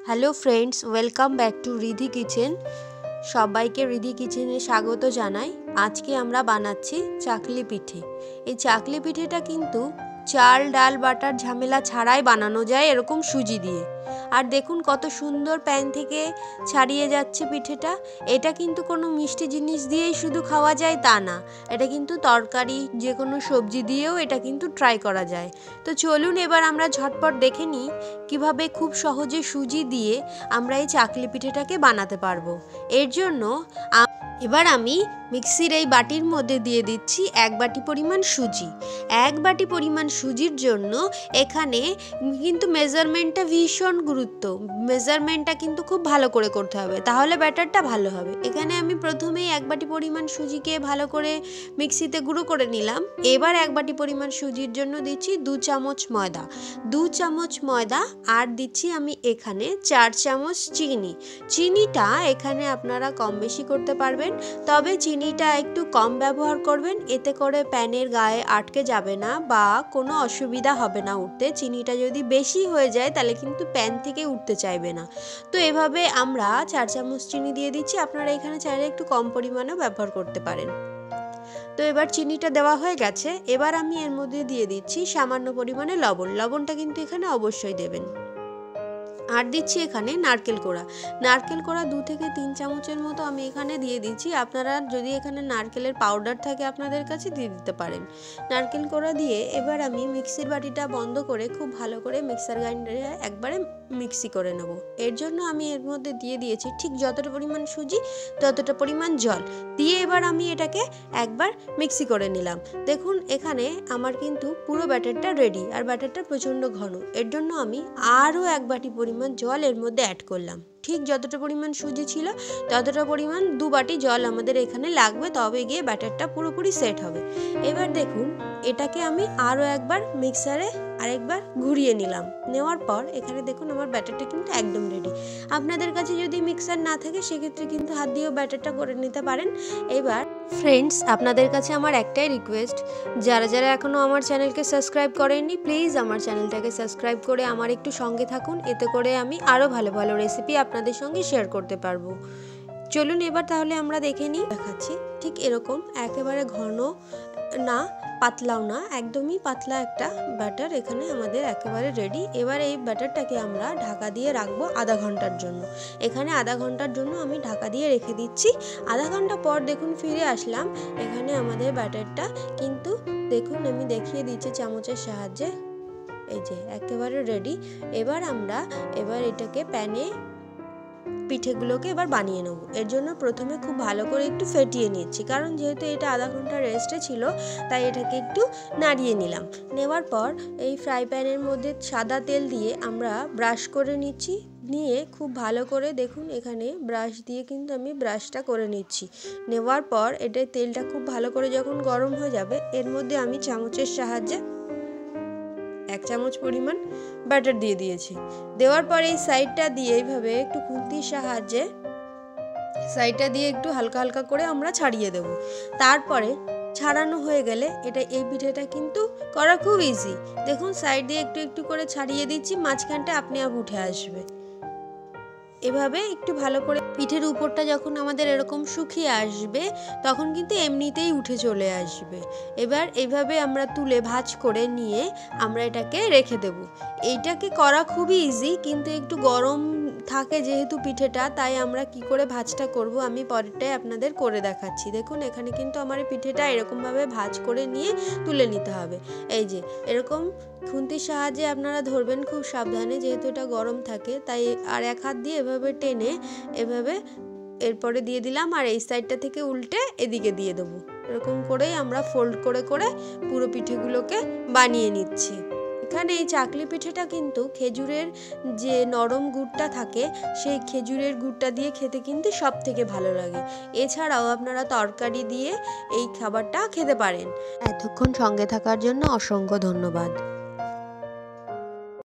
Hello friends, welcome back to Ridhi kitchen. সবাইকে রিধি কিচেনে স্বাগত জানাই। আজকে আমরা বানাচ্ছি চাকলি পিঠে। এই চাকলি পিঠেটা কিন্তু চাল ডাল বাটার ঝামেলা ছাড়াই বানানো যায় এরকম সুজি দিয়ে। আর দেখুন কত সুন্দর প্যান থেকে ছাড়িয়ে যাচ্ছে পিঠেটা। এটা কিন্তু কোনো মিষ্টি জিনিস দিয়েই শুধু খাওয়া যায় তা না, এটা কিন্তু তরকারি যে কোনো সবজি দিয়েও এটা কিন্তু ট্রাই করা যায়। তো চলুন এবার আমরা ঝটপট দেখে নিই কিভাবে খুব সহজে সুজি দিয়ে আমরা এই চাকলি পিঠেটাকে বানাতে পারবো। এর জন্য এবার আমি মিক্সির এই বাটির মধ্যে দিয়ে দিচ্ছি 1 বাটি পরিমাণ সুজি। 1 বাটি পরিমাণ সুজির জন্য এখানে কিন্তু মেজারমেন্টটা ভীষণ গুরুত্ব। মেজারমেন্টটা কিন্তু খুব ভালো করে করতে হবে, তাহলে ব্যাটারটা ভালো হবে। এখানে আমি প্রথমেই 1 বাটি পরিমাণ সুজিকে ভালো করে মিক্সিতে গুঁড়ো করে নিলাম। এবার 1 বাটি পরিমাণ সুজির জন্য দিচ্ছি 2 চামচ ময়দা। 2 চামচ ময়দা আর দিচ্ছি আমি এখানে 4 চামচ চিনি। চিনিটা এখানে আপনারা কম বেশি করতে পারবেন, তবে চিনিটা একটু কম ব্যবহার করবেন, এতে করে প্যানের গায়ে আটকে যাবে না বা কোনো অসুবিধা হবে না উঠতে। চিনিটা যদি বেশি হয়ে যায় তাহলে কিন্তু প্যান থেকে উঠতে চাইবে না। তো এভাবে আমরা 4 চামচ চিনি দিয়ে দিচ্ছি। আপনারা এখানে চাইলে একটু কম পরিমাণেও ব্যবহার করতে পারেন। তো এবার চিনিটা দেওয়া হয়ে গেছে। এবার আমি এর মধ্যে দিয়ে দিচ্ছি সামান্য পরিমাণে লবণ। লবণটা কিন্তু এখানে অবশ্যই দেবেন। আর দিচ্ছি এখানে নারকেল কোড়া। নারকেল কোড়া 2 থেকে 3 চামচের মতো আমি এখানে দিয়ে দিচ্ছি। আপনারা যদি এখানে নারকেলের পাউডার থাকে আপনাদের কাছে দিয়ে দিতে পারেন। নারকেল কোড়া দিয়ে এবার আমি মিক্সির বাটিটা বন্ধ করে খুব ভালো করে মিক্সার গ্রাইন্ডারে একবারে মিক্সি করে নেব। এর জন্য আমি এর মধ্যে দিয়ে দিয়েছি ঠিক যতটা পরিমাণ সুজি ততটা পরিমাণ জল দিয়ে এবার আমি এটাকে একবার মিক্সি করে নিলাম। দেখুন এখানে আমার কিন্তু পুরো ব্যাটারটা রেডি, আর ব্যাটারটা প্রচণ্ড ঘন। এর জন্য আমি আরও 1 বাটি পরিমাণ জল এর মধ্যে অ্যাড করলাম। ঠিক যতটা পরিমাণ সুজি ছিল ততটা পরিমাণ 2 বাটি জল আমাদের এখানে লাগবে, তবে গিয়ে ব্যাটারটা পুরোপুরি সেট হবে। এবার দেখুন এটাকে আমি আরও একবার মিক্সারে আরেকবার ঘুরিয়ে নিলাম। নেওয়ার পর এখানে দেখুন আমার ব্যাটারটা কিন্তু একদম রেডি। আপনাদের কাছে যদি মিক্সার না থাকে সেক্ষেত্রে কিন্তু হাত দিয়েও ব্যাটারটা করে নিতে পারেন। এবার ফ্রেন্ডস, আপনাদের কাছে আমার একটাই রিকোয়েস্ট, যারা যারা এখনও আমার চ্যানেলকে সাবস্ক্রাইব করেননি প্লিজ আমার চ্যানেলটাকে সাবস্ক্রাইব করে আমার একটু সঙ্গে থাকুন, এতে করে আমি আরও ভালো ভালো রেসিপি আপনাদের সঙ্গে শেয়ার করতে পারবো। চলুন এবার তাহলে আমরা দেখে নিই। দেখাচ্ছি ঠিক এরকম, একেবারে ঘন না পাতলাও না, একদমই পাতলা একটা ব্যাটার এখানে আমাদের একেবারে রেডি। এবার এই ব্যাটারটাকে আমরা ঢাকা দিয়ে রাখবো আধা ঘন্টার জন্য। এখানে আধা ঘন্টার জন্য আমি ঢাকা দিয়ে রেখে দিচ্ছি। আধা ঘন্টা পর দেখুন ফিরে আসলাম। এখানে আমাদের ব্যাটারটা কিন্তু দেখুন আমি দেখিয়ে দিচ্ছি চামচের সাহায্যে, এই যে একেবারে রেডি। এবার আমরা এটাকে প্যানে পিঠেগুলোকে এবার বানিয়ে নেব। এর জন্য প্রথমে খুব ভালো করে একটু ফেটিয়ে নিচ্ছি, কারণ যেহেতু এটা আধা ঘন্টা রেস্টে ছিল তাই এটাকে একটু নাড়িয়ে নিলাম। নেওয়ার পর এই ফ্রাই প্যানের মধ্যে সাদা তেল দিয়ে আমরা ব্রাশ করে নিচ্ছি। নিয়ে খুব ভালো করে দেখুন এখানে ব্রাশ দিয়ে কিন্তু আমি ব্রাশটা করে নিচ্ছি। নেওয়ার পর এটা তেলটা খুব ভালো করে যখন গরম হয়ে যাবে এর মধ্যে আমি চামচের সাহায্যে 1 চামচ পরিমাণ বাটার দিয়ে দিয়েছি। দেওয়ার পরে এই সাইডটা দিয়ে এইভাবে একটু খুন্তির সাহায্যে সাইডটা দিয়ে একটু হালকা হালকা করে আমরা ছাড়িয়ে দেব। তারপরে ছাড়ানো হয়ে গেলে এই পিঠেটা কিন্তু করা খুব ইজি। দেখুন সাইড দিয়ে একটু একটু করে ছাড়িয়ে দিচ্ছি, মাঝখানটা আপনি আপ উঠে আসবে। এভাবে একটু ভালো করে পিঠের উপরটা যখন আমাদের এরকম শুকিয়ে আসবে তখন কিন্তু এমনিতেই উঠে চলে আসবে। এবার এইভাবে আমরা তুলে ভাঁজ করে নিয়ে আমরা এটাকে রেখে দেব। এইটাকে করা খুবই ইজি, কিন্তু একটু গরম থাকে যেহেতু পিঠেটা, তাই আমরা কি করে ভাঁজটা করব আমি পরেরটাই আপনাদের করে দেখাচ্ছি। দেখুন এখানে কিন্তু আমার পিঠেটা এরকমভাবে ভাঁজ করে নিয়ে তুলে নিতে হবে। এই যে এরকম খুন্তির সাহায্যে আপনারা ধরবেন খুব সাবধানে, যেহেতু এটা গরম থাকে তাই। আর এক হাত দিয়ে এভাবে টেনে এভাবে এরপরে দিয়ে দিলাম, আর এই সাইডটা থেকে উল্টে এদিকে দিয়ে দেবো। এরকম করেই আমরা ফোল্ড করে করে পুরো পিঠেগুলোকে বানিয়ে নিচ্ছি। এখানে এই চাকলি পিঠেটা কিন্তু খেজুরের যে নরম গুড়টা থাকে সেই খেজুরের গুড়টা দিয়ে খেতে কিন্তু সব থেকে ভালো লাগে। এছাড়াও আপনারা তরকারি দিয়ে এই খাবারটা খেতে পারেন। এতক্ষণ সঙ্গে থাকার জন্য অসংখ্য ধন্যবাদ।